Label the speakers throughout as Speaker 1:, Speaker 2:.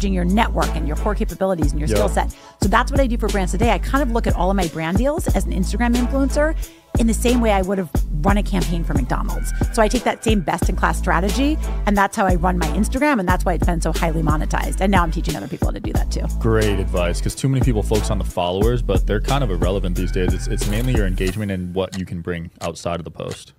Speaker 1: leveraging your network and your core capabilities and your skill set. So that's what I do for brands today. I kind of look at all of my brand deals as an Instagram influencer in the same way I would have run a campaign for McDonald's. So I take that same best-in-class strategy, and that's how I run my Instagram, and that's why it's been so highly monetized. And now I'm teaching other people how to do that too.
Speaker 2: Great advice, because too many people focus on the followers, but they're kind of irrelevant these days. It's mainly your engagement and what you can bring outside of the post.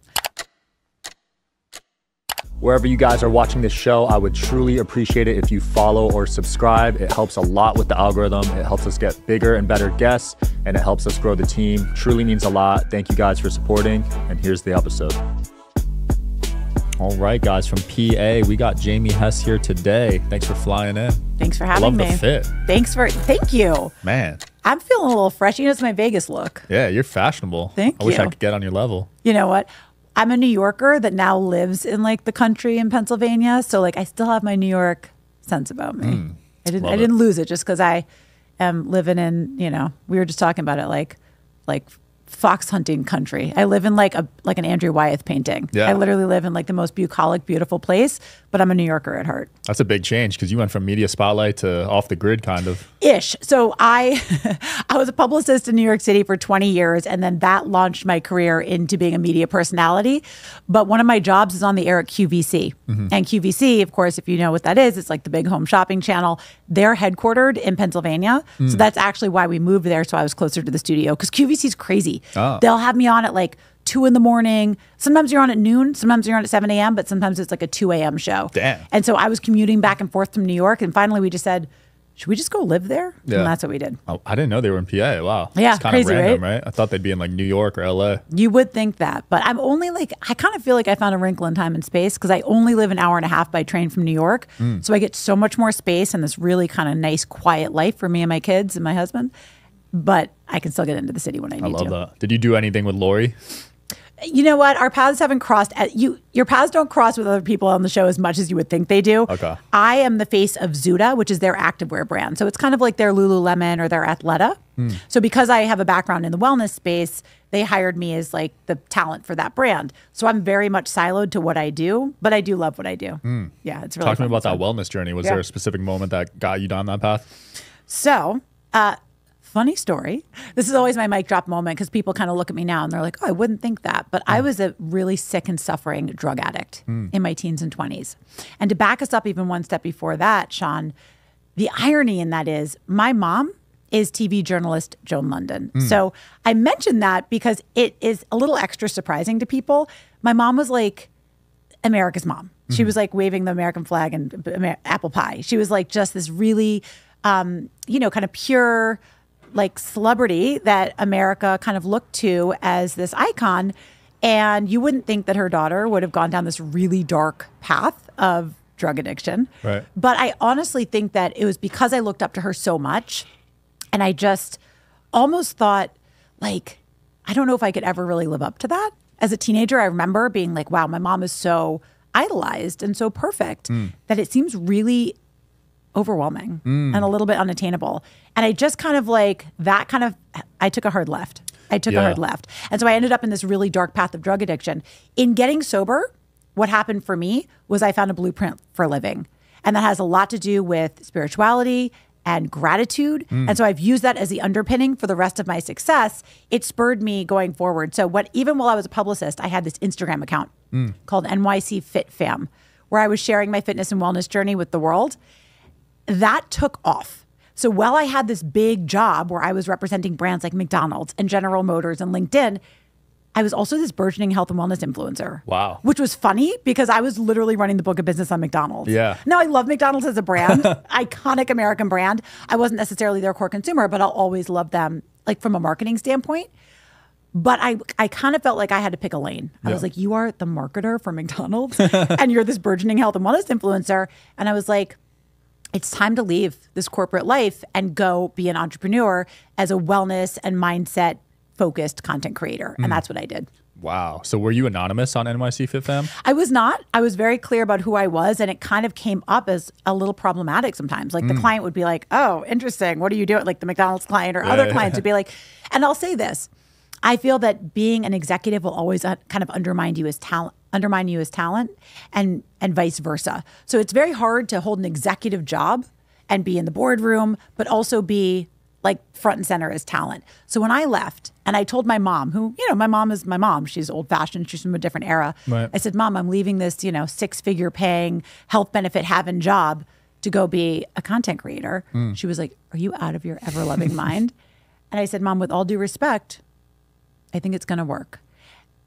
Speaker 2: Wherever you guys are watching this show, I would truly appreciate it if you follow or subscribe. It helps a lot with the algorithm. It helps us get bigger and better guests, and it helps us grow the team. Truly means a lot. Thank you guys for supporting, and here's the episode. All right, guys, from PA, we got Jamie Hess here today. Thanks for flying in.
Speaker 1: Thanks for having me.
Speaker 2: I love the fit.
Speaker 1: Thank you.
Speaker 2: Man.
Speaker 1: I'm feeling a little fresh. You know, it's my Vegas look.
Speaker 2: Yeah, you're fashionable.
Speaker 1: Thank you.
Speaker 2: I wish I could get on your level.
Speaker 1: You know what? I'm a New Yorker that now lives in like the country in Pennsylvania. So like I still have my New York sense about me. I didn't lose it just because I am living in, you know, we were just talking about it like fox hunting country. I live in like an Andrew Wyeth painting. Yeah. I literally live in like the most bucolic, beautiful place, but I'm a New Yorker at heart.
Speaker 2: That's a big change because you went from media spotlight to off the grid kind of.
Speaker 1: Ish. So I was a publicist in New York City for 20 years, and then that launched my career into being a media personality. But one of my jobs is on the air at QVC. And QVC, of course, if you know what that is, it's like the big home shopping channel. They're headquartered in Pennsylvania. So that's actually why we moved there, so I was closer to the studio, because QVC is crazy. Oh. They'll have me on at like 2 a.m. Sometimes you're on at noon, sometimes you're on at 7 a.m., but sometimes it's like a 2 a.m. show.
Speaker 2: Damn.
Speaker 1: And so I was commuting back and forth from New York, and finally we just said, should we just go live there? Yeah. And that's what we did.
Speaker 2: Oh, I didn't know they were in PA. Wow.
Speaker 1: Yeah,
Speaker 2: it's kind
Speaker 1: crazy,
Speaker 2: of random, right? I thought they'd be in like New York or LA.
Speaker 1: You would think that, but I'm only like, I kind of feel like I found a wrinkle in time and space because I only live an hour and a half by train from New York. So I get so much more space and this really kind of nice, quiet life for me and my kids and my husband. But I can still get into the city when I need to.
Speaker 2: I love that. Did you do anything with Lori?
Speaker 1: You know what? Our paths haven't crossed. Your paths don't cross with other people on the show as much as you would think they do.
Speaker 2: Okay.
Speaker 1: I am the face of Zuda, which is their activewear brand. So it's kind of like their Lululemon or their Athleta. So because I have a background in the wellness space, they hired me as like the talent for that brand. So I'm very much siloed to what I do, but I do love what I do. Yeah, it's really
Speaker 2: Talk to me about that wellness journey. Was there a specific moment that got you down that path?
Speaker 1: So, funny story. This is always my mic drop moment because people kind of look at me now and they're like, oh, I wouldn't think that. But I was a really sick and suffering drug addict in my teens and 20s. And to back us up even one step before that, Sean, the irony in that is my mom is TV journalist Joan London. So I mentioned that because it is a little extra surprising to people. My mom was like America's mom. She was like waving the American flag and apple pie. She was like just this really, kind of pure like celebrity that America kind of looked to as this icon. And you wouldn't think that her daughter would have gone down this really dark path of drug addiction.
Speaker 2: Right.
Speaker 1: But I honestly think that it was because I looked up to her so much. And I just almost thought, like, I don't know if I could ever really live up to that. As a teenager, I remember being like, wow, my mom is so idolized and so perfect that it seems really overwhelming and a little bit unattainable. And I just kind of like that kind of, I took a hard left. A hard left. And so I ended up in this really dark path of drug addiction. In getting sober, what happened for me was I found a blueprint for living. And that has a lot to do with spirituality and gratitude. And so I've used that as the underpinning for the rest of my success. It spurred me going forward. So even while I was a publicist, I had this Instagram account called NYC Fit Fam, where I was sharing my fitness and wellness journey with the world. That took off. So while I had this big job where I was representing brands like McDonald's and General Motors and LinkedIn, I was also this burgeoning health and wellness influencer.
Speaker 2: Wow.
Speaker 1: Which was funny because I was literally running the book of business on McDonald's.
Speaker 2: Yeah.
Speaker 1: Now, I love McDonald's as a brand, iconic American brand. I wasn't necessarily their core consumer, but I'll always love them like from a marketing standpoint. But I kind of felt like I had to pick a lane. I was like, you are the marketer for McDonald's and you're this burgeoning health and wellness influencer. And I was like, it's time to leave this corporate life and go be an entrepreneur as a wellness and mindset focused content creator. And that's what I did.
Speaker 2: Wow. So were you anonymous on NYC Fit Fam?
Speaker 1: I was not. I was very clear about who I was, and it kind of came up as a little problematic sometimes. Like the client would be like, oh, interesting. What are you doing? Like the McDonald's client or other clients would be like, and I'll say this. I feel that being an executive will always kind of undermine you as talent and vice versa. So it's very hard to hold an executive job and be in the boardroom, but also be like front and center as talent. So when I left and I told my mom, who, my mom is my mom, she's old fashioned, she's from a different era.
Speaker 2: Right.
Speaker 1: I said, Mom, I'm leaving this, 6-figure paying, health benefit having job to go be a content creator. She was like, are you out of your ever loving mind? And I said, Mom, with all due respect, I think it's going to work.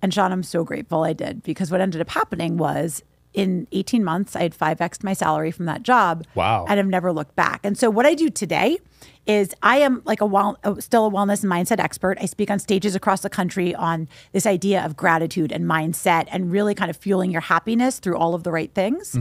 Speaker 1: And Sean, I'm so grateful I did, because what ended up happening was in 18 months, I had 5x'd my salary from that job.
Speaker 2: Wow.
Speaker 1: And I've never looked back. And so what I do today is I am like still a wellness and mindset expert. I speak on stages across the country on this idea of gratitude and mindset and really kind of fueling your happiness through all of the right things.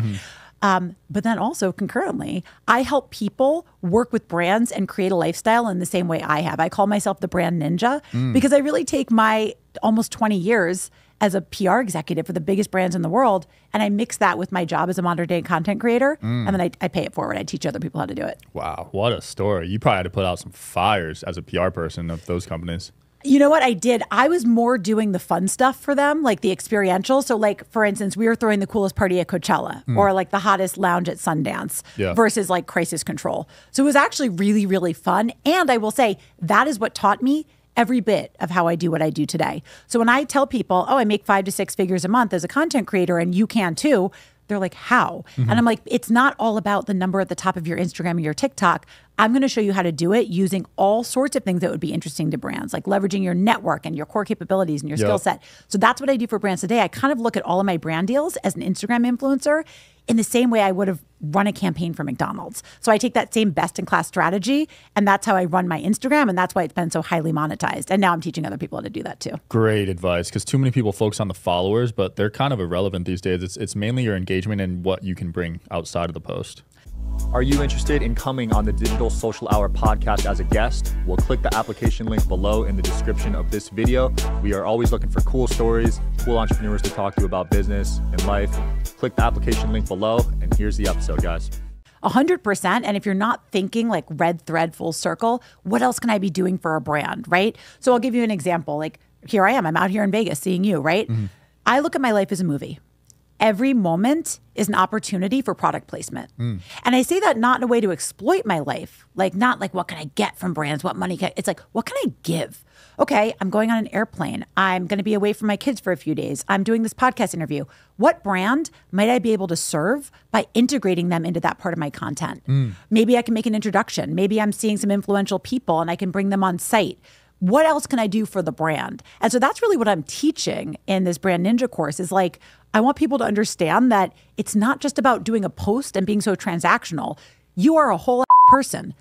Speaker 1: But then also concurrently, I help people work with brands and create a lifestyle in the same way I have. I call myself the brand ninja because I really take my almost 20 years as a PR executive for the biggest brands in the world, and I mix that with my job as a modern day content creator, and then I pay it forward. I teach other people how to do it.
Speaker 2: Wow, what a story. You probably had to put out some fires as a PR person of those companies.
Speaker 1: You know what I did? I was more doing the fun stuff for them, like the experiential. So like, for instance, we were throwing the coolest party at Coachella or like the hottest lounge at Sundance versus like crisis control. So it was actually really, really fun. And I will say that is what taught me every bit of how I do what I do today. So when I tell people, I make 5 to 6 figures a month as a content creator and you can too, they're like, how? And I'm like, it's not all about the number at the top of your Instagram or your TikTok. I'm going to show you how to do it using all sorts of things that would be interesting to brands, like leveraging your network and your core capabilities and your skill set. So that's what I do for brands today. I kind of look at all of my brand deals as an Instagram influencer in the same way I would have run a campaign for McDonald's. So I take that same best-in-class strategy, and that's how I run my Instagram, and that's why it's been so highly monetized. And now I'm teaching other people how to do that too.
Speaker 2: Great advice, because too many people focus on the followers, but they're kind of irrelevant these days. It's mainly your engagement and what you can bring outside of the post. Are you interested in coming on the Digital Social Hour podcast as a guest? Well, click the application link below in the description of this video. We are always looking for cool stories, cool entrepreneurs to talk to about business and life. Click the application link below, and here's the episode, guys.
Speaker 1: 100%. And if you're not thinking like red thread full circle, what else can I be doing for a brand, right? So I'll give you an example. Like here I am, I'm out here in Vegas seeing you, right? I look at my life as a movie. Every moment is an opportunity for product placement. And I say that not in a way to exploit my life, like not like what can I get from brands, what money can I, it's like, what can I give? Okay, I'm going on an airplane. I'm going to be away from my kids for a few days. I'm doing this podcast interview. What brand might I be able to serve by integrating them into that part of my content? Maybe I can make an introduction. Maybe I'm seeing some influential people and I can bring them on site. What else can I do for the brand? And so that's really what I'm teaching in this Brand Ninja course is like, I want people to understand that it's not just about doing a post and being so transactional. You are a whole person.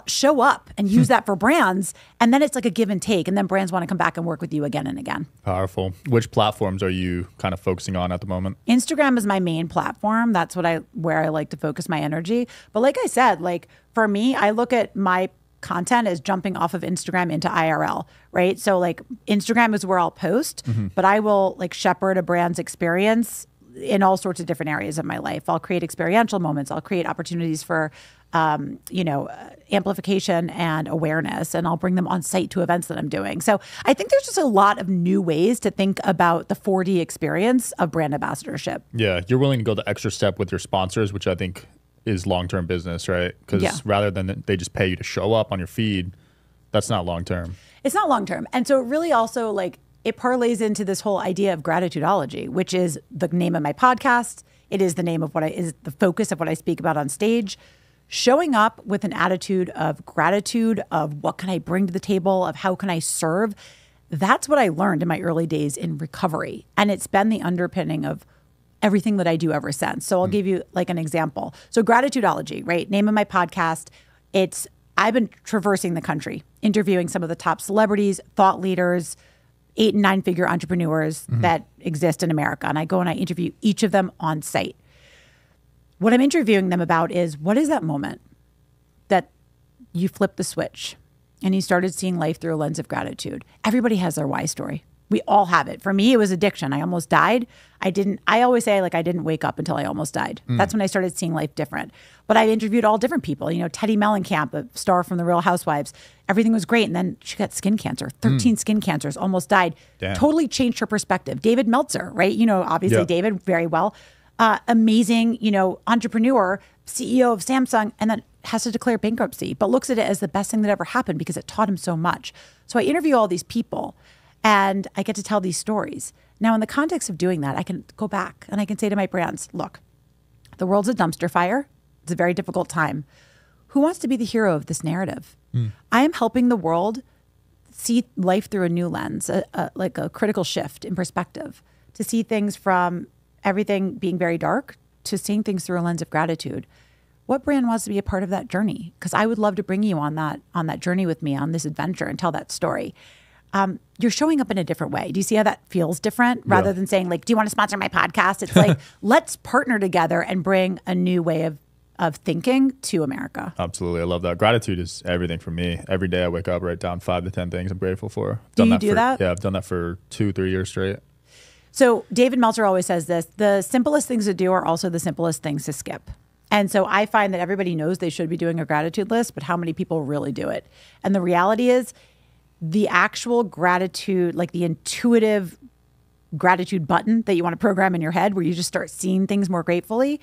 Speaker 1: Show up and use that for brands. And then it's like a give and take. And then brands want to come back and work with you again and again.
Speaker 2: Powerful. Which platforms are you kind of focusing on at the moment?
Speaker 1: Instagram is my main platform. That's where I like to focus my energy. But like I said, like for me, I look at my content as jumping off of Instagram into IRL, right? So like Instagram is where I'll post, but I will like shepherd a brand's experience in all sorts of different areas of my life. I'll create experiential moments. I'll create opportunities for, amplification and awareness, and I'll bring them on site to events that I'm doing. So I think there's just a lot of new ways to think about the 4D experience of brand ambassadorship.
Speaker 2: Yeah, you're willing to go the extra step with your sponsors, which I think is long-term business, right? Because rather than they just pay you to show up on your feed, that's not long-term. It's
Speaker 1: not long-term. And so it really also like it parlays into this whole idea of gratitudeology, which is the name of my podcast. It is the name of is the focus of what I speak about on stage. Showing up with an attitude of gratitude, of what can I bring to the table, of how can I serve. That's what I learned in my early days in recovery. And it's been the underpinning of everything that I do ever since. So I'll give you like an example. So gratitudeology, right? Name of my podcast. I've been traversing the country, interviewing some of the top celebrities, thought leaders, 8 and 9 figure entrepreneurs that exist in America. And I go and I interview each of them on site. What I'm interviewing them about is what is that moment that you flipped the switch and you started seeing life through a lens of gratitude? Everybody has their why story. We all have it. For me, it was addiction. I almost died. I always say like I didn't wake up until I almost died. That's when I started seeing life different. But I interviewed all different people. Teddy Mellencamp, a star from The Real Housewives. Everything was great. And then she got skin cancer, 13 skin cancers, almost died.
Speaker 2: Damn.
Speaker 1: Totally changed her perspective. David Meltzer, right? Obviously David very well. Amazing, entrepreneur, CEO of Samsung, and then has to declare bankruptcy, but looks at it as the best thing that ever happened because it taught him so much. So I interview all these people and I get to tell these stories. Now, in the context of doing that, I can go back and I can say to my brands, look, the world's a dumpster fire. It's a very difficult time. Who wants to be the hero of this narrative? I am helping the world see life through a new lens, like a critical shift in perspective, to see things from everything being very dark to seeing things through a lens of gratitude. What brand wants to be a part of that journey? Because I would love to bring you on that journey with me, on this adventure, and tell that story. You're showing up in a different way. Do you see how that feels different? Rather than saying, like, do you want to sponsor my podcast? It's like, let's partner together and bring a new way of thinking to America.
Speaker 3: Absolutely. I love that. Gratitude is everything for me. Every day I wake up, write down 5 to 10 things I'm grateful for.
Speaker 1: Do you do that?
Speaker 3: Yeah, I've done that for 2-3 years straight.
Speaker 1: So David Meltzer always says this, the simplest things to do are also the simplest things to skip. And so I find that everybody knows they should be doing a gratitude list, but how many people really do it? And the reality is the actual gratitude, like the intuitive gratitude button that you want to program in your head where you just start seeing things more gratefully,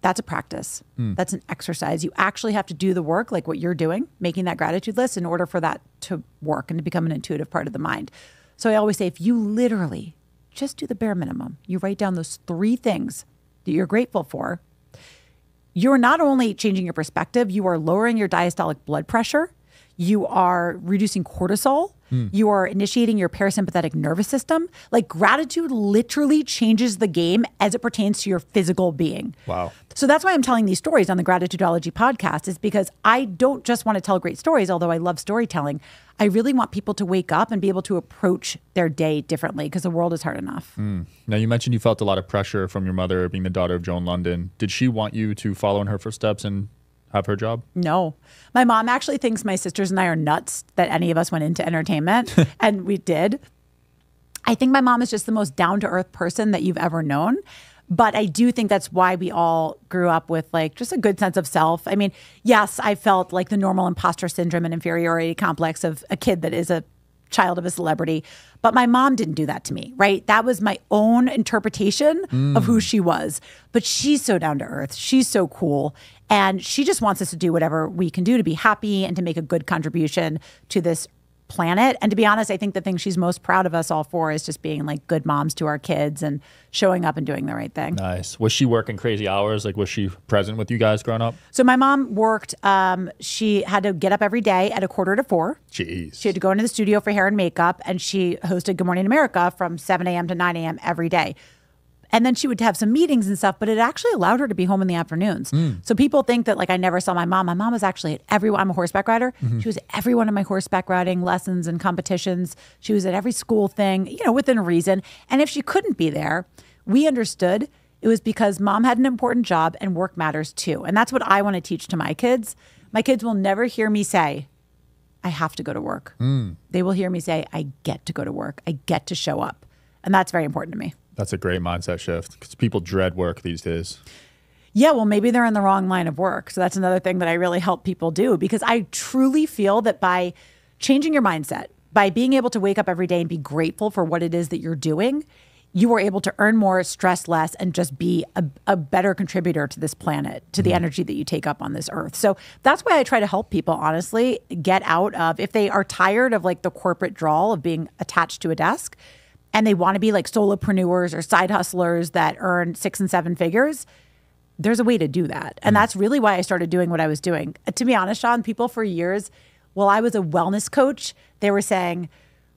Speaker 1: that's a practice. That's an exercise. You actually have to do the work, like what you're doing, making that gratitude list, in order for that to work and to become an intuitive part of the mind. So I always say, if you literally just do the bare minimum, you write down those 3 things that you're grateful for, you're not only changing your perspective, you are lowering your diastolic blood pressure, you are reducing cortisol, you are initiating your parasympathetic nervous system. Like, gratitude literally changes the game as it pertains to your physical being.
Speaker 3: Wow.
Speaker 1: So that's why I'm telling these stories on the Gratitudology podcast, is because I don't just want to tell great stories, although I love storytelling. I really want people to wake up and be able to approach their day differently, because the world is hard enough.
Speaker 3: Now, you mentioned you felt a lot of pressure from your mother being the daughter of Joan London. Did she want you to follow in her footsteps and have her job?
Speaker 1: No. My mom actually thinks my sisters and I are nuts that any of us went into entertainment, and we did. I think my mom is just the most down-to-earth person that you've ever known. But I do think that's why we all grew up with, like, just a good sense of self. I mean, yes, I felt like the normal imposter syndrome and inferiority complex of a kid that is a child of a celebrity. But my mom didn't do that to me, right? That was my own interpretation of who she was. But she's so down to earth. She's so cool. And she just wants us to do whatever we can do to be happy and to make a good contribution to this planet. And to be honest, I think the thing she's most proud of us all for is just being like good moms to our kids and showing up and doing the right thing.
Speaker 3: Nice. Was she working crazy hours? Like, was she present with you guys growing up?
Speaker 1: So my mom worked, she had to get up every day at 3:45.
Speaker 3: Jeez.
Speaker 1: She had to go into the studio for hair and makeup, and she hosted Good Morning America from 7 a.m. to 9 a.m. every day. And then she would have some meetings and stuff, but it actually allowed her to be home in the afternoons. So people think that, like, I never saw my mom. My mom was actually at I'm a horseback rider. She was at every one of my horseback riding lessons and competitions. She was at every school thing, you know, within reason. And if she couldn't be there, we understood it was because mom had an important job and work matters too. And that's what I want to teach to my kids. My kids will never hear me say, I have to go to work. They will hear me say, I get to go to work. I get to show up. And that's very important to me.
Speaker 3: That's a great mindset shift, because people dread work these days.
Speaker 1: Yeah, well, maybe they're in the wrong line of work. So that's another thing that I really help people do, because I truly feel that by changing your mindset, by being able to wake up every day and be grateful for what it is that you're doing, you are able to earn more, stress less, and just be a better contributor to this planet, to the energy that you take up on this earth. So that's why I try to help people, honestly, get out of, if they are tired of like the corporate drawl of being attached to a desk, and they want to be like solopreneurs or side hustlers that earn 6 and 7 figures, there's a way to do that. And that's really why I started doing what I was doing. To be honest, Sean, people for years, while I was a wellness coach, they were saying,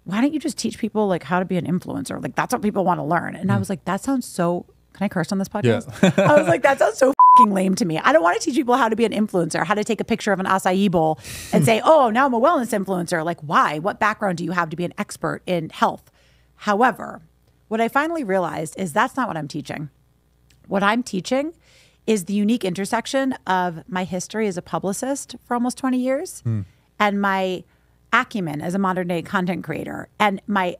Speaker 1: why don't you just teach people like how to be an influencer? Like, that's what people want to learn. And I was like, that sounds so, can I curse on this podcast? Yeah. I was like, that sounds so fucking lame to me. I don't want to teach people how to be an influencer, how to take a picture of an acai bowl and say, oh, now I'm a wellness influencer. Like, why? What background do you have to be an expert in health? However, what I finally realized is that's not what I'm teaching. What I'm teaching is the unique intersection of my history as a publicist for almost 20 years and my acumen as a modern day content creator, and my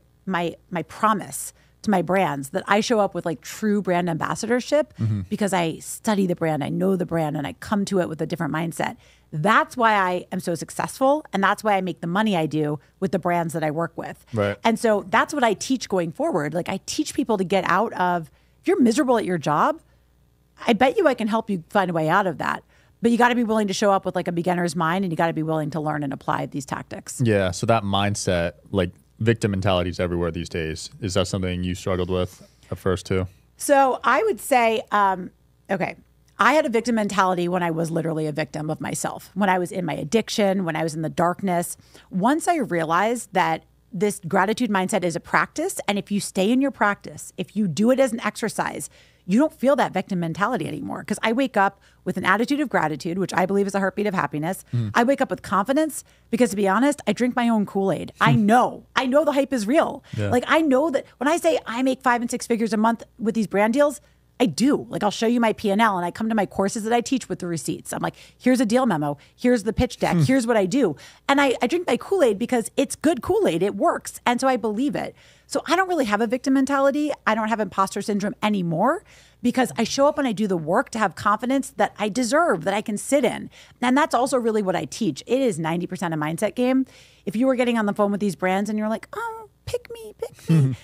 Speaker 1: promise to my brands that I show up with like true brand ambassadorship because I study the brand, I know the brand, and I come to it with a different mindset. That's why I am so successful, and that's why I make the money I do with the brands that I work with.
Speaker 3: Right.
Speaker 1: And so that's what I teach going forward. Like, I teach people to get out of, if you're miserable at your job, I bet you I can help you find a way out of that. But you got to be willing to show up with like a beginner's mind, and you got to be willing to learn and apply these tactics.
Speaker 3: Yeah. So that mindset, like victim mentality is everywhere these days. Is that something you struggled with at first too?
Speaker 1: So I would say, okay, I had a victim mentality when I was literally a victim of myself, when I was in my addiction, when I was in the darkness. Once I realized that this gratitude mindset is a practice, and if you stay in your practice, if you do it as an exercise, you don't feel that victim mentality anymore. Because I wake up with an attitude of gratitude, which I believe is a heartbeat of happiness. I wake up with confidence because, to be honest, I drink my own Kool-Aid. I know the hype is real.
Speaker 3: Yeah.
Speaker 1: Like, I know that when I say I make 5 and 6 figures a month with these brand deals, I do. Like, I'll show you my P&L, and I come to my courses that I teach with the receipts. I'm like, here's a deal memo. Here's the pitch deck. Here's what I do. And I drink my Kool-Aid because it's good Kool-Aid. It works. And so I believe it. So I don't really have a victim mentality. I don't have imposter syndrome anymore because I show up and I do the work to have confidence that I deserve, that I can sit in. And that's also really what I teach. It is 90% a mindset game. If you were getting on the phone with these brands and you're like, oh, pick me.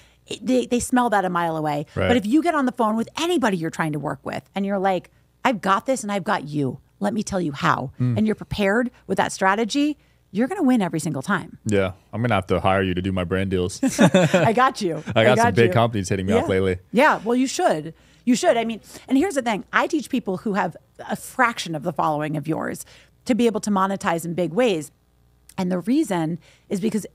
Speaker 1: They smell that a mile away.
Speaker 3: Right.
Speaker 1: But if you get on the phone with anybody you're trying to work with and you're like, I've got this and I've got you, let me tell you how. And you're prepared with that strategy, you're going to win every single time.
Speaker 3: Yeah. I'm going to have to hire you to do my brand deals.
Speaker 1: I got you.
Speaker 3: I got some big companies hitting me up lately.
Speaker 1: Yeah. Well, you should. You should. I mean, and here's the thing. I teach people who have a fraction of the following of yours to be able to monetize in big ways. And the reason is because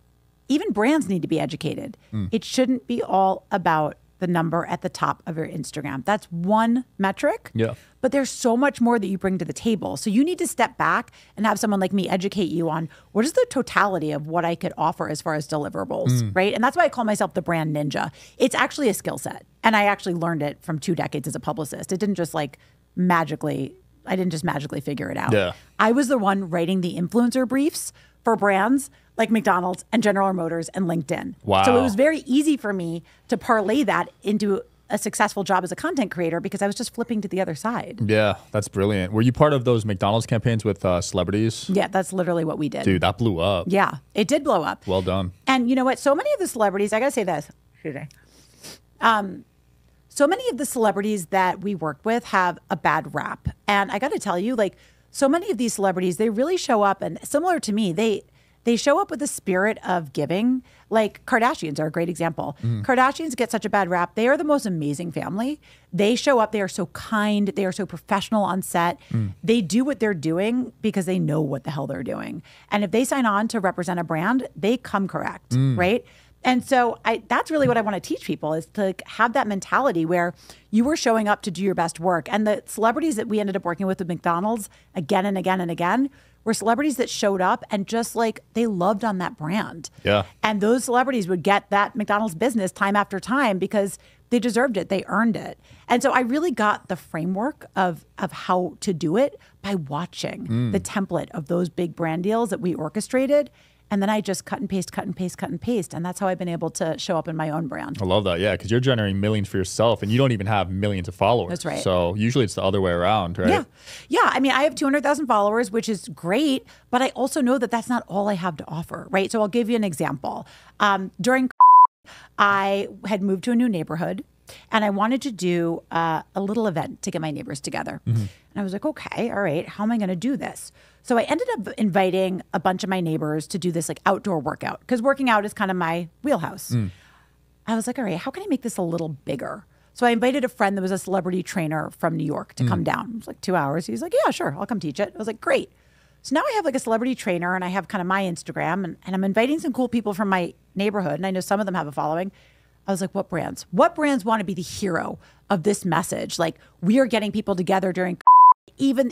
Speaker 1: even brands need to be educated. It shouldn't be all about the number at the top of your Instagram. That's one metric.
Speaker 3: Yeah.
Speaker 1: But there's so much more that you bring to the table. So you need to step back and have someone like me educate you on what is the totality of what I could offer as far as deliverables, right? And that's why I call myself the brand ninja. It's actually a skill set. And I actually learned it from 2 decades as a publicist. It didn't just like magically figure it out.
Speaker 3: Yeah.
Speaker 1: I was the one writing the influencer briefs for brands like McDonald's and General Motors and LinkedIn.
Speaker 3: Wow.
Speaker 1: So it was very easy for me to parlay that into a successful job as a content creator because I was just flipping to the other side.
Speaker 3: Yeah, that's brilliant. Were you part of those McDonald's campaigns with celebrities?
Speaker 1: Yeah, that's literally what we did.
Speaker 3: Dude, that blew up.
Speaker 1: Yeah, it did blow up.
Speaker 3: Well done.
Speaker 1: And you know what? So many of the celebrities, I got to say this. So many of the celebrities that we work with have a bad rap. And I got to tell you, like, so many of these celebrities, they really show up, and similar to me, they show up with a spirit of giving. Like Kardashians are a great example. Kardashians get such a bad rap. They are the most amazing family. They show up. They are so kind. They are so professional on set. They do what they're doing because they know what the hell they're doing. And if they sign on to represent a brand, they come correct, right? And so that's really what I want to teach people is to have that mentality where you were showing up to do your best work. And the celebrities that we ended up working with McDonald's again and again and again were celebrities that showed up and just like they loved on that brand.
Speaker 3: Yeah.
Speaker 1: And those celebrities would get that McDonald's business time after time because they deserved it. They earned it. And so I really got the framework of how to do it by watching the template of those big brand deals that we orchestrated. And then I just cut and paste. And that's how I've been able to show up in my own brand.
Speaker 3: I love that. Yeah, because you're generating millions for yourself and you don't even have millions of followers.
Speaker 1: That's right.
Speaker 3: So usually it's the other way around, right?
Speaker 1: Yeah. Yeah. I mean, I have 200,000 followers, which is great. But I also know that that's not all I have to offer, right? So I'll give you an example. During I had moved to a new neighborhood and I wanted to do a little event to get my neighbors together. And I was like, okay, all right, how am I going to do this? So I ended up inviting a bunch of my neighbors to do this like outdoor workout because working out is kind of my wheelhouse. I was like, all right, how can I make this a little bigger? So I invited a friend that was a celebrity trainer from New York to come down. It was like 2 hours. He's like, yeah, sure, I'll come teach it. I was like, great. So now I have like a celebrity trainer and I have kind of my Instagram and I'm inviting some cool people from my neighborhood. And I know some of them have a following. I was like, what brands? What brands want to be the hero of this message? Like, we are getting people together during even,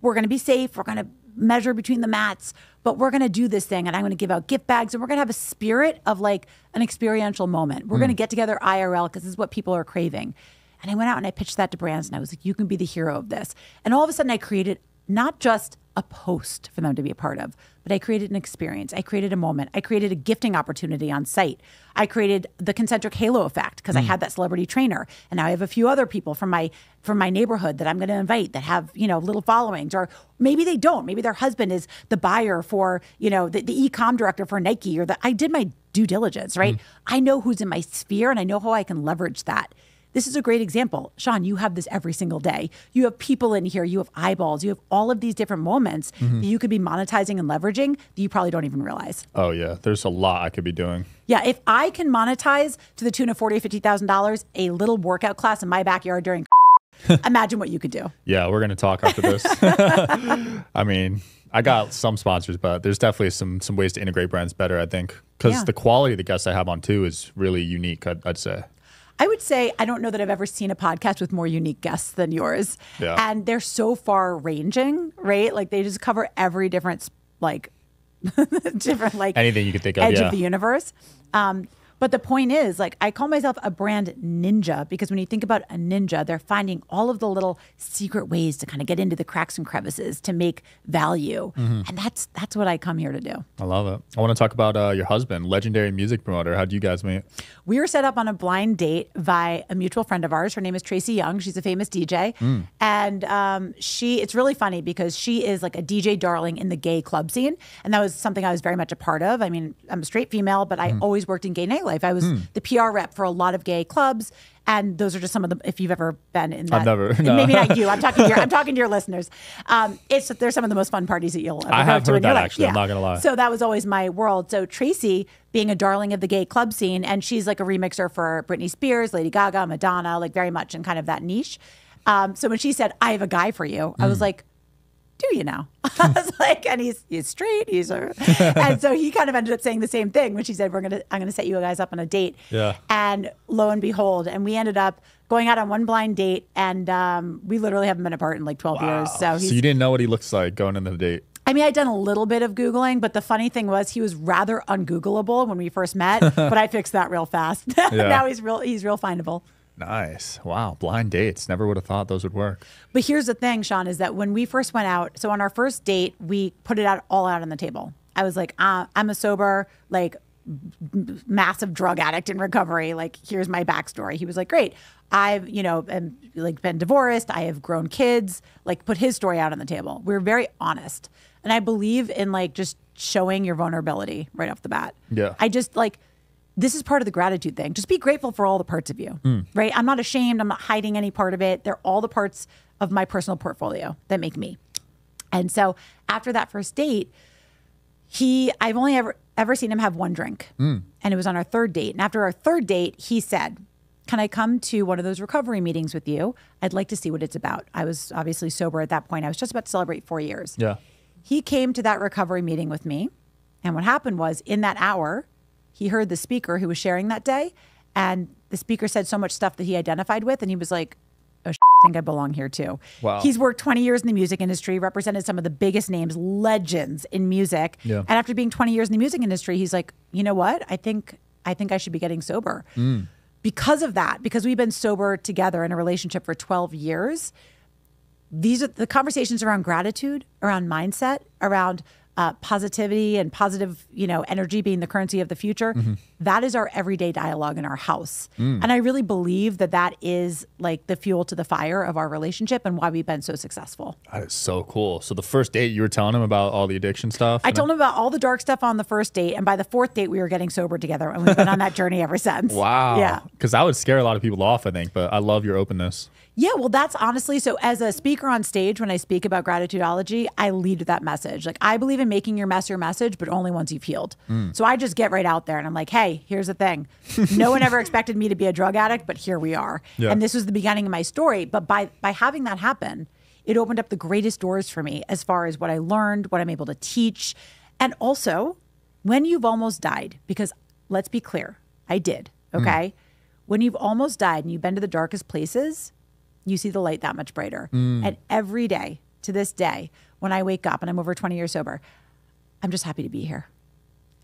Speaker 1: we're going to be safe. We're going to measure between the mats, but we're going to do this thing and I'm going to give out gift bags and we're going to have a spirit of like an experiential moment. We're going to get together IRL because this is what people are craving. And I went out and I pitched that to brands and I was like, you can be the hero of this. And all of a sudden I created not just a post for them to be a part of, but I created an experience. I created a moment. I created a gifting opportunity on site. I created the concentric halo effect because I had that celebrity trainer. And now I have a few other people from my neighborhood that I'm going to invite that have, little followings, or maybe they don't. Maybe their husband is the buyer for, the e-com director for Nike, or I did my due diligence, right? I know who's in my sphere and I know how I can leverage that. this is a great example. Sean, you have this every single day. You have people in here, you have eyeballs, you have all of these different moments that you could be monetizing and leveraging that you probably don't even realize.
Speaker 3: Oh yeah, there's a lot I could be doing.
Speaker 1: Yeah, if I can monetize to the tune of $40,000 or $50,000 a little workout class in my backyard during imagine what you could do.
Speaker 3: Yeah, we're going to talk after this. I mean, I got some sponsors, but there's definitely some ways to integrate brands better, I think. Because the quality of the guests I have on too is really unique, I'd say.
Speaker 1: I would say I don't know that I've ever seen a podcast with more unique guests than yours.
Speaker 3: Yeah.
Speaker 1: And they're so far ranging, right? Like they just cover every different, like, different, like,
Speaker 3: anything you could think of,
Speaker 1: edge of the universe. But the point is, like, I call myself a brand ninja because when you think about a ninja, they're finding all of the little secret ways to kind of get into the cracks and crevices to make value. And that's what I come here to do.
Speaker 3: I love it. I want to talk about your husband, legendary music promoter. How'd you guys meet?
Speaker 1: We were set up on a blind date by a mutual friend of ours. Her name is Tracy Young. She's a famous DJ. And it's really funny because she is like a DJ darling in the gay club scene. And that was something I was very much a part of. I mean, I'm a straight female, but I always worked in gay nightlife. I was the PR rep for a lot of gay clubs. And those are just some of the, if you've ever been in that.
Speaker 3: I've never. No.
Speaker 1: Maybe not you. I'm talking to your listeners. They're some of the most fun parties that you'll ever
Speaker 3: I have
Speaker 1: go to
Speaker 3: heard
Speaker 1: in your
Speaker 3: that
Speaker 1: life.
Speaker 3: actually. I'm not going to lie.
Speaker 1: So that was always my world. So Tracy being a darling of the gay club scene, and she's like a remixer for Britney Spears, Lady Gaga, Madonna, like very much in kind of that niche. So when she said, I have a guy for you, I was like, do you know? I was like, and he's straight. And so he kind of ended up saying the same thing when she said, I'm gonna set you guys up on a date.
Speaker 3: Yeah.
Speaker 1: And lo and behold, and we ended up going out on one blind date, and we literally haven't been apart in like 12 years. So
Speaker 3: you didn't know what he looks like going into the date?
Speaker 1: I mean, I'd done a little bit of Googling, but the funny thing was he was rather ungoogleable when we first met, but I fixed that real fast. Now he's real findable.
Speaker 3: Nice. Wow. Blind dates. Never would have thought those would work.
Speaker 1: But here's the thing, Sean, is that when we first went out, so on our first date, we put it all out on the table. I was like, I'm a sober, like massive drug addict in recovery. Like, here's my backstory. He was like, great. I've, been divorced. I have grown kids, like put his story out on the table. We were very honest. And I believe in like just showing your vulnerability right off the bat.
Speaker 3: Yeah.
Speaker 1: I just like, this is part of the gratitude thing. Just be grateful for all the parts of you, right? I'm not ashamed. I'm not hiding any part of it. They're all the parts of my personal portfolio that make me. And so after that first date, I've only ever seen him have one drink. And it was on our third date. And after our third date, he said, can I come to one of those recovery meetings with you? I'd like to see what it's about. I was obviously sober at that point. I was just about to celebrate 4 years.
Speaker 3: Yeah.
Speaker 1: He came to that recovery meeting with me. And what happened was in that hour, he heard the speaker who was sharing that day, and the speaker said so much stuff that he identified with, and he was like, oh, I think I belong here too.
Speaker 3: Wow.
Speaker 1: He's worked 20 years in the music industry, represented some of the biggest names, legends in music.
Speaker 3: Yeah.
Speaker 1: And after being 20 years in the music industry, he's like, you know what? I think I should be getting sober. Because of that, because we've been sober together in a relationship for 12 years, these are the conversations around gratitude, around mindset, around positivity and positive, energy being the currency of the future. That is our everyday dialogue in our house. And I really believe that is like the fuel to the fire of our relationship and why we've been so successful.
Speaker 3: That is so cool. So the first date, you were telling him about all the addiction stuff?
Speaker 1: I told him about all the dark stuff on the first date. And by the fourth date, we were getting sober together. And we've been on that journey ever since.
Speaker 3: Wow.
Speaker 1: Yeah.
Speaker 3: Because that would scare a lot of people off, I think. But I love your openness.
Speaker 1: Yeah, well, that's honestly, so as a speaker on stage, when I speak about gratitudeology, I lead with that message. Like, I believe in making your mess your message, but only once you've healed. So I just get right out there and I'm like, hey, here's the thing. No one ever expected me to be a drug addict, but here we are.
Speaker 3: Yeah.
Speaker 1: And this was the beginning of my story. But by having that happen, it opened up the greatest doors for me as far as what I learned, what I'm able to teach. And also, when you've almost died, because let's be clear, I did, okay? When you've almost died and you've been to the darkest places, you see the light that much brighter. And every day, to this day, when I wake up and I'm over 20 years sober, I'm just happy to be here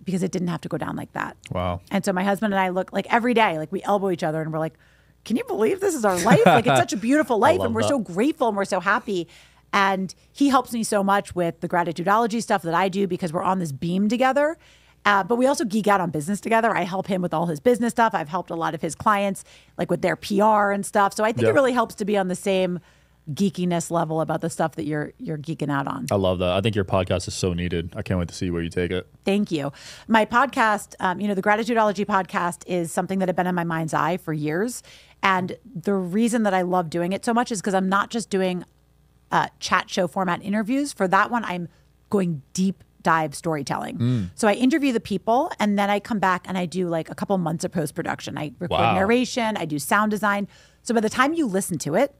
Speaker 1: because it didn't have to go down like that.
Speaker 3: Wow.
Speaker 1: And so my husband and I look like every day, like we elbow each other and we're like, can you believe this is our life? Like it's such a beautiful life and we're so grateful and we're so happy. And he helps me so much with the gratitudeology stuff that I do because we're on this beam together. But we also geek out on business together. I help him with all his business stuff. I've helped a lot of his clients like with their PR and stuff. So I think it really helps to be on the same geekiness level about the stuff that you're geeking out on.
Speaker 3: I love that. I think your podcast is so needed. I can't wait to see where you take it.
Speaker 1: Thank you. My podcast, the Gratitudeology podcast is something that had been in my mind's eye for years. And the reason that I love doing it so much is because I'm not just doing chat show format interviews. For that one, I'm going deep dive storytelling. So I interview the people and then I come back and I do like a couple months of post-production. I record narration, I do sound design. So by the time you listen to it,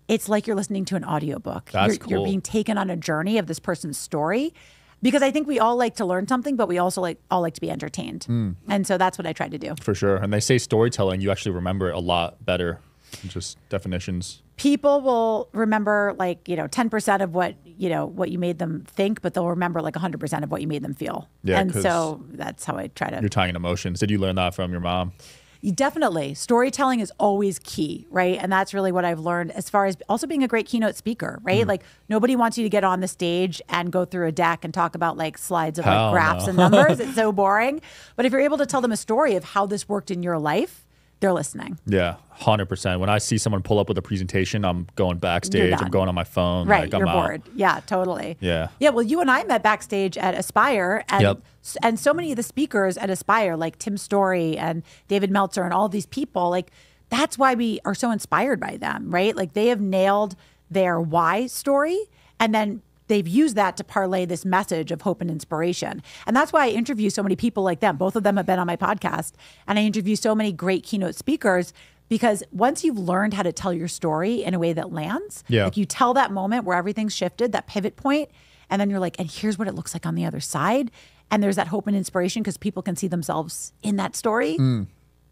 Speaker 1: it's like you're listening to an audiobook. You're being taken on a journey of this person's story. Because I think we all like to learn something, but we also all like to be entertained. And so that's what I try to do.
Speaker 3: For sure. And they say storytelling, you actually remember it a lot better than just definitions.
Speaker 1: People will remember 10% of what you made them think, but they'll remember like 100% of what you made them feel. Yeah, and so that's how I try to.
Speaker 3: You're tying in emotions. Did you learn that from your mom?
Speaker 1: Definitely. Storytelling is always key, right? And that's really what I've learned as far as also being a great keynote speaker, right? Like nobody wants you to get on the stage and go through a deck and talk about like slides of like graphs and numbers. It's so boring. But if you're able to tell them a story of how this worked in your life, they're listening.
Speaker 3: Yeah, 100%. When I see someone pull up with a presentation, I'm going backstage. I'm going on my phone.
Speaker 1: Right,
Speaker 3: like, I'm
Speaker 1: you're
Speaker 3: out.
Speaker 1: bored. Yeah, totally.
Speaker 3: Yeah.
Speaker 1: Yeah, well, you and I met backstage at Aspire. And, and so many of the speakers at Aspire, like Tim Story and David Meltzer and all these people, like that's why we are so inspired by them, right? Like they have nailed their why story and then they've used that to parlay this message of hope and inspiration. And that's why I interview so many people like them. Both of them have been on my podcast. And I interview so many great keynote speakers because once you've learned how to tell your story in a way that lands, like you tell that moment where everything's shifted, that pivot point, and then you're like, and here's what it looks like on the other side. And there's that hope and inspiration because people can see themselves in that story.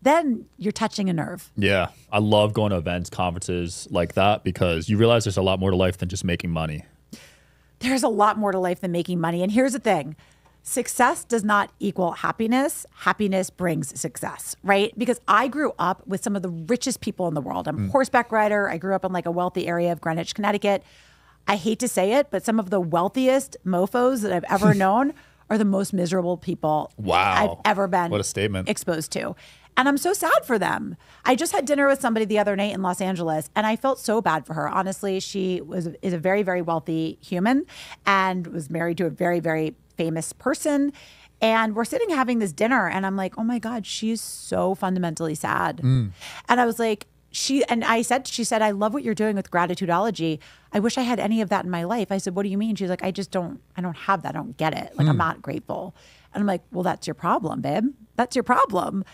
Speaker 1: Then you're touching a nerve.
Speaker 3: Yeah. I love going to events, conferences like that because you realize there's a lot more to life than just making money.
Speaker 1: There's a lot more to life than making money. And here's the thing. Success does not equal happiness. Happiness brings success, right? Because I grew up with some of the richest people in the world. I'm a horseback rider. I grew up in like a wealthy area of Greenwich, Connecticut. I hate to say it, but some of the wealthiest mofos that I've ever known are the most miserable people I've ever been
Speaker 3: what a statement.
Speaker 1: Exposed to. And I'm so sad for them. I just had dinner with somebody the other night in Los Angeles, and I felt so bad for her. Honestly, she is a very, very wealthy human and was married to a very, very famous person. And we're sitting having this dinner, and I'm like, oh my God, she's so fundamentally sad. And I was like, she said, I love what you're doing with Gratitudeology. I wish I had any of that in my life. I said, what do you mean? She's like, I don't have that. I don't get it. Like, I'm not grateful. And I'm like, well, that's your problem, babe. That's your problem.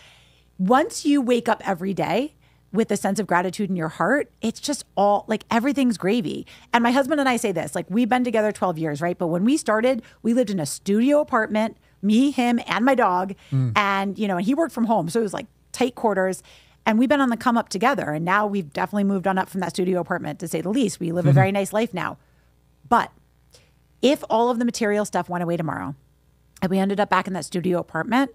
Speaker 1: Once you wake up every day with a sense of gratitude in your heart, it's just all like everything's gravy. And my husband and I say this, like we've been together 12 years, right? But when we started, we lived in a studio apartment, me, him, and my dog. And, and he worked from home. So it was like tight quarters. And we've been on the come up together. And now we've definitely moved on up from that studio apartment, to say the least. We live a very nice life now. But if all of the material stuff went away tomorrow and we ended up back in that studio apartment,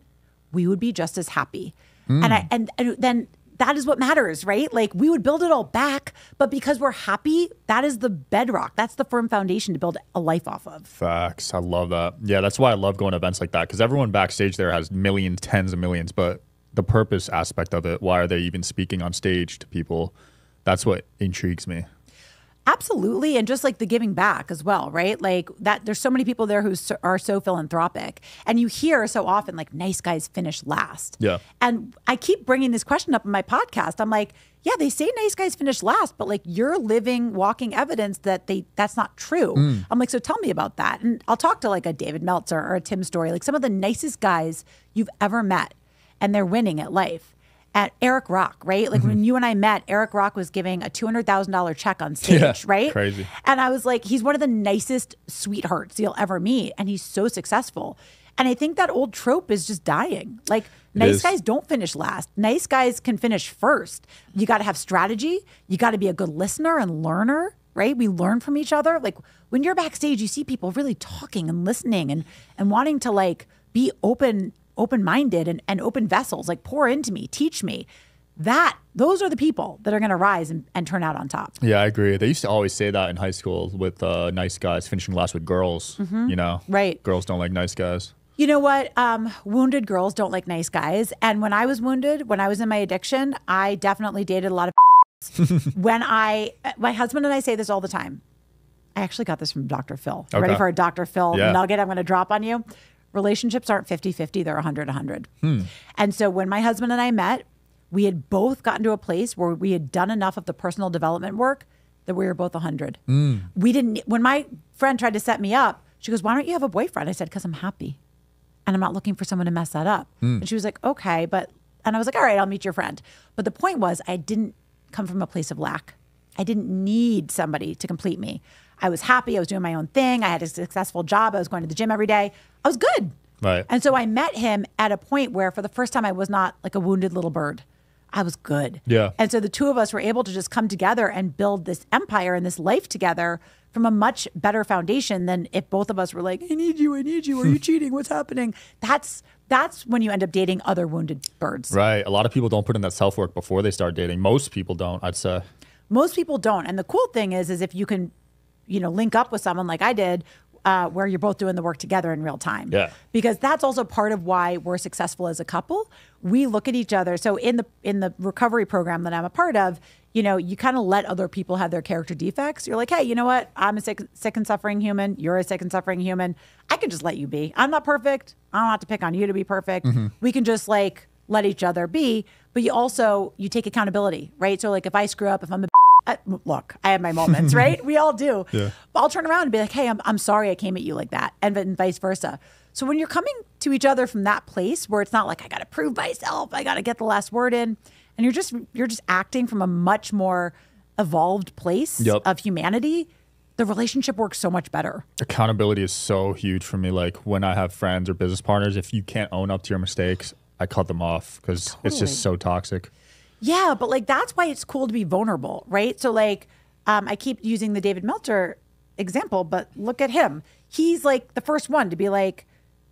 Speaker 1: we would be just as happy. And then that is what matters, right? Like we would build it all back, but because we're happy, that is the bedrock. That's the firm foundation to build a life off of.
Speaker 3: Facts. I love that. Yeah, that's why I love going to events like that because everyone backstage there has millions, tens of millions, but the purpose aspect of it, why are they even speaking on stage to people? That's what intrigues me.
Speaker 1: Absolutely. And just like the giving back as well, right? Like that, there's so many people there who are so philanthropic. And you hear so often like nice guys finish last.
Speaker 3: Yeah.
Speaker 1: And I keep bringing this question up in my podcast. I'm like, yeah, they say nice guys finish last, but like you're living, walking evidence that that's not true. I'm like, so tell me about that. And I'll talk to like a David Meltzer or a Tim Story, like some of the nicest guys you've ever met, and they're winning at life. At Eric Rock, right? Like when you and I met, Eric Rock was giving a $200,000 check on stage, right?
Speaker 3: Crazy.
Speaker 1: And I was like, he's one of the nicest sweethearts you'll ever meet. And he's so successful. And I think that old trope is just dying. Like nice guys don't finish last. Nice guys can finish first. You got to have strategy. You got to be a good listener and learner, right? We learn from each other. Like when you're backstage, you see people really talking and listening and wanting to like be open-minded and open vessels, like pour into me, teach me. Those are the people that are going to rise and turn out on top.
Speaker 3: Yeah, I agree. They used to always say that in high school with nice guys finishing last with girls,
Speaker 1: Right.
Speaker 3: Girls don't like nice guys.
Speaker 1: You know what? Wounded girls don't like nice guys. And when I was wounded, when I was in my addiction, I definitely dated a lot of When my husband and I say this all the time. I actually got this from Dr. Phil.
Speaker 3: Okay.
Speaker 1: Ready for a Dr. Phil
Speaker 3: Yeah.
Speaker 1: nugget I'm going to drop on you? Relationships aren't 50-50, they're 100-100. And so when my husband and I met, we had both gotten to a place where we had done enough of the personal development work that we were both 100. We didn't, when my friend tried to set me up, she goes, why don't you have a boyfriend? I said, because I'm happy and I'm not looking for someone to mess that up. And she was like, okay, and I was like, all right, I'll meet your friend. But the point was, I didn't come from a place of lack. I didn't need somebody to complete me. I was happy. I was doing my own thing. I had a successful job. I was going to the gym every day. I was good.
Speaker 3: Right.
Speaker 1: And so I met him at a point where for the first time I was not like a wounded little bird. I was good.
Speaker 3: Yeah.
Speaker 1: And so the two of us were able to just come together and build this empire and this life together from a much better foundation than if both of us were like, I need you. Are you cheating? What's happening? That's when you end up dating other wounded birds.
Speaker 3: Right. A lot of people don't put in that self-work before they start dating. Most people don't, I'd say.
Speaker 1: Most people don't. And the cool thing is if you can, link up with someone like I did, where you're both doing the work together in real time.
Speaker 3: Yeah.
Speaker 1: Because that's also part of why we're successful as a couple. We look at each other. So in the recovery program that I'm a part of, you kind of let other people have their character defects. You're like, hey, you know what? I'm a sick and suffering human. You're a sick and suffering human. I can just let you be. I'm not perfect. I don't have to pick on you to be perfect. We can just like let each other be. But you take accountability, right? So like if I screw up, if I'm look, I have my moments, right? We all do.
Speaker 3: Yeah.
Speaker 1: But I'll turn around and be like, hey, I'm sorry I came at you like that, and vice versa. So when you're coming to each other from that place where it's not like I got to prove myself, I got to get the last word in, and you're just acting from a much more evolved place of humanity, the relationship works so much better.
Speaker 3: Accountability is so huge for me. Like when I have friends or business partners, if you can't own up to your mistakes, I cut them off because it's just so toxic.
Speaker 1: Yeah, but like that's why it's cool to be vulnerable, right? So like I keep using the David Meltzer example, but look at him. He's like the first one to be like,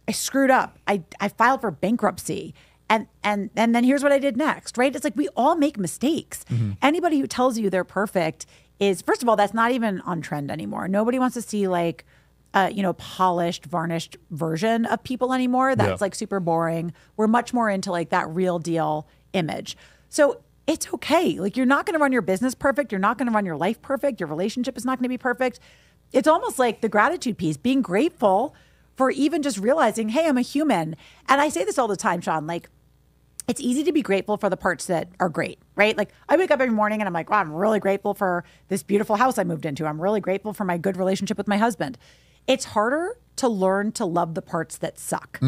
Speaker 1: I screwed up. I filed for bankruptcy. And then here's what I did next, right? It's like we all make mistakes. Anybody who tells you they're perfect is, first of all, that's not even on trend anymore. Nobody wants to see like polished, varnished version of people anymore. That's like super boring. We're much more into like that real deal image. So it's okay. Like you're not going to run your business perfect. You're not going to run your life perfect. Your relationship is not going to be perfect. It's almost like the gratitude piece, being grateful for even just realizing, hey, I'm a human. And I say this all the time, Sean, like it's easy to be grateful for the parts that are great, right? Like I wake up every morning and I'm like, wow, I'm really grateful for this beautiful house I moved into. I'm really grateful for my good relationship with my husband. It's harder to learn to love the parts that suck.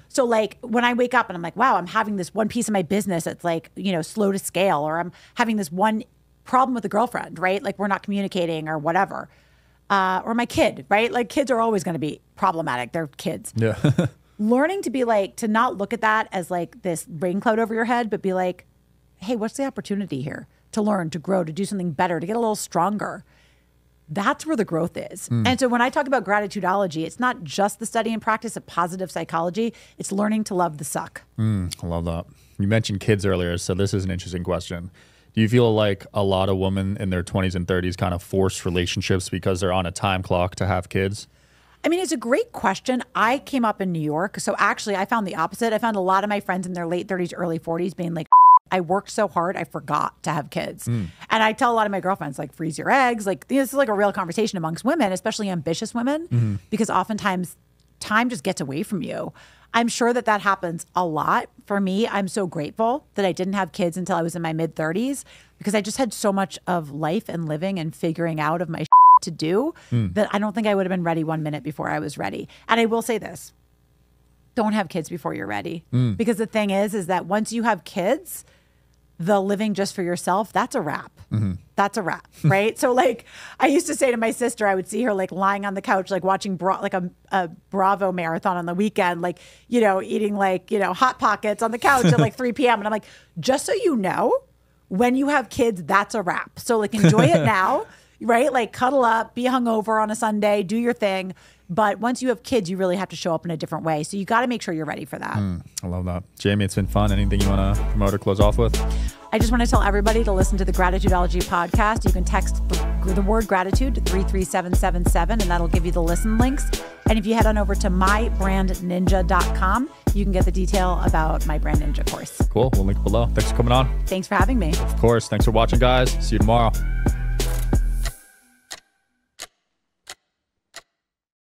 Speaker 1: So like when I wake up and I'm like, wow, I'm having this one piece of my business that's like, slow to scale, or I'm having this one problem with a girlfriend, right? Like we're not communicating or whatever. Or my kid, right? Like kids are always going to be problematic. They're kids.
Speaker 3: Yeah.
Speaker 1: Learning to be like, to not look at that as like this rain cloud over your head, but be like, hey, what's the opportunity here to learn, to grow, to do something better, to get a little stronger? That's where the growth is. And so when I talk about gratitudeology, it's not just the study and practice of positive psychology. It's learning to love the suck.
Speaker 3: I love that. You mentioned kids earlier, so this is an interesting question. Do you feel like a lot of women in their 20s and 30s kind of force relationships because they're on a time clock to have kids?
Speaker 1: I mean, it's a great question. I came up in New York. So actually, I found the opposite. I found a lot of my friends in their late 30s, early 40s being like, I worked so hard, I forgot to have kids. And I tell a lot of my girlfriends, like, freeze your eggs. Like, this is like a real conversation amongst women, especially ambitious women, because oftentimes time just gets away from you. I'm sure that happens a lot. For me, I'm so grateful that I didn't have kids until I was in my mid 30s, because I just had so much of life and living and figuring out of my to do that I don't think I would have been ready 1 minute before I was ready. And I will say this, don't have kids before you're ready. Because the thing is that once you have kids, the living just for yourself, that's a wrap. That's a wrap, right? So like I used to say to my sister, I would see her like lying on the couch, like watching a Bravo marathon on the weekend, like, eating like, Hot Pockets on the couch at like 3 p.m. And I'm like, just so you know, when you have kids, that's a wrap. So like enjoy it now, right? Like cuddle up, be hungover on a Sunday, do your thing. But once you have kids, you really have to show up in a different way. So you got to make sure you're ready for that.
Speaker 3: I love that. Jamie, it's been fun. Anything you want to promote or close off with?
Speaker 1: I just want to tell everybody to listen to the Gratitudeology podcast. You can text the word gratitude to 33777, and that'll give you the listen links. And if you head on over to mybrandninja.com, you can get the detail about my Brand Ninja course.
Speaker 3: Cool. We'll link below. Thanks for coming on.
Speaker 1: Thanks for having me.
Speaker 3: Of course. Thanks for watching, guys. See you tomorrow.